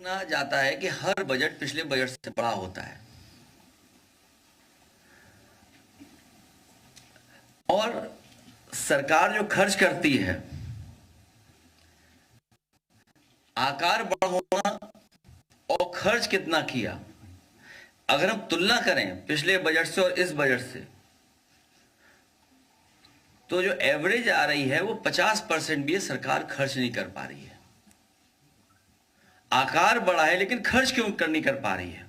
माना जाता है कि हर बजट पिछले बजट से बड़ा होता है और सरकार जो खर्च करती है, आकार बड़ा होना और खर्च कितना किया, अगर हम तुलना करें पिछले बजट से और इस बजट से, तो जो एवरेज आ रही है वो 50% भी सरकार खर्च नहीं कर पा रही है। आकार बड़ा है लेकिन खर्च क्यों नहीं कर पा रही है?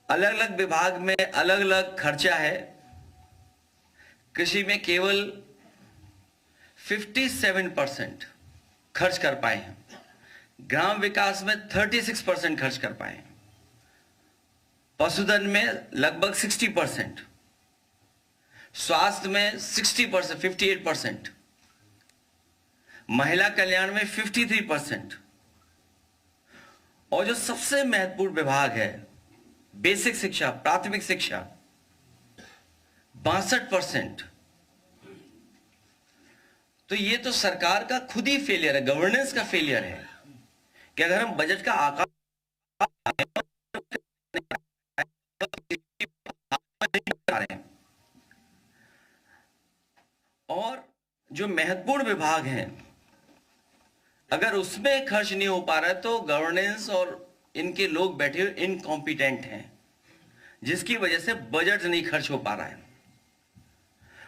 अलग अलग विभाग में अलग अलग खर्चा है। कृषि में केवल 57% खर्च कर पाए हैं, ग्राम विकास में 36% खर्च कर पाए हैं, पशुधन में लगभग 60%, स्वास्थ्य में 60%, 58%, महिला कल्याण में 53%, और जो सबसे महत्वपूर्ण विभाग है बेसिक शिक्षा, प्राथमिक शिक्षा, 62%। तो ये तो सरकार का खुद ही फेलियर है, गवर्नेंस का फेलियर है कि अगर हम बजट का आकार और जो महत्वपूर्ण विभाग हैं अगर उसमें खर्च नहीं हो पा रहा है तो गवर्नेंस और इनके लोग बैठे हुए इनकॉम्पिटेंट हैं, जिसकी वजह से बजट नहीं खर्च हो पा रहा है।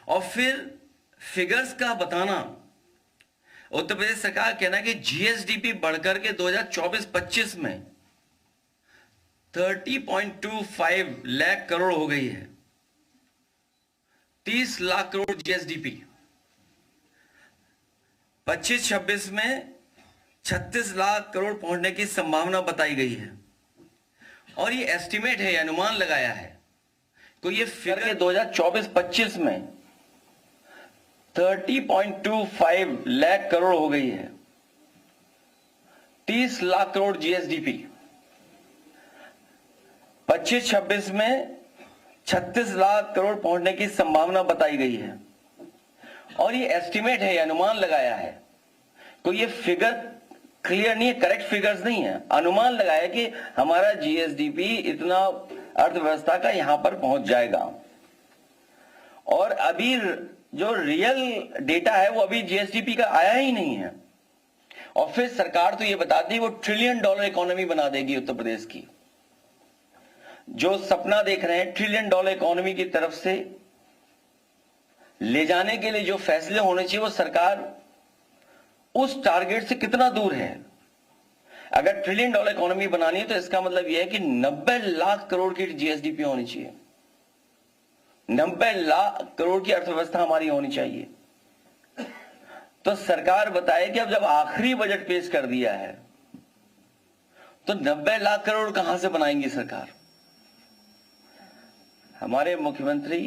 और फिर फिगर्स का बताना, उत्तर प्रदेश सरकार कहना कि जीएसडीपी बढ़कर के 2024-25 में 30.25 लाख करोड़ हो गई है। 30 लाख करोड़ जीएसडीपी 25-26 में 36 लाख करोड़ पहुंचने की संभावना बताई गई है। और ये एस्टिमेट है, अनुमान लगाया है। तो ये फिगर 2024-25 में 30.25 लाख करोड़ हो गई है। 30 लाख करोड़ जीएसडीपी 25-26 में 36 लाख करोड़ पहुंचने की संभावना बताई गई है। और ये एस्टिमेट है, अनुमान लगाया है। तो ये फिगर क्लियर नहीं है, करेक्ट फिगर्स नहीं है, अनुमान लगाया कि हमारा जीएसडीपी इतना अर्थव्यवस्था का यहां पर पहुंच जाएगा। और अभी जो रियल डेटा है वो अभी जीएसडीपी का आया ही नहीं है। और फिर सरकार तो ये बताती है वो $1 ट्रिलियन इकोनॉमी बना देगी उत्तर प्रदेश की। जो सपना देख रहे हैं $1 ट्रिलियन इकोनॉमी की तरफ से ले जाने के लिए जो फैसले होने चाहिए, वो सरकार उस टारगेट से कितना दूर है। अगर $1 ट्रिलियन इकोनॉमी बनानी है तो इसका मतलब यह है कि 90 लाख करोड़ की जीएसडीपी होनी चाहिए, 90 लाख करोड़ की अर्थव्यवस्था हमारी होनी चाहिए। तो सरकार बताए कि अब जब आखिरी बजट पेश कर दिया है तो 90 लाख करोड़ कहां से बनाएंगी सरकार? हमारे मुख्यमंत्री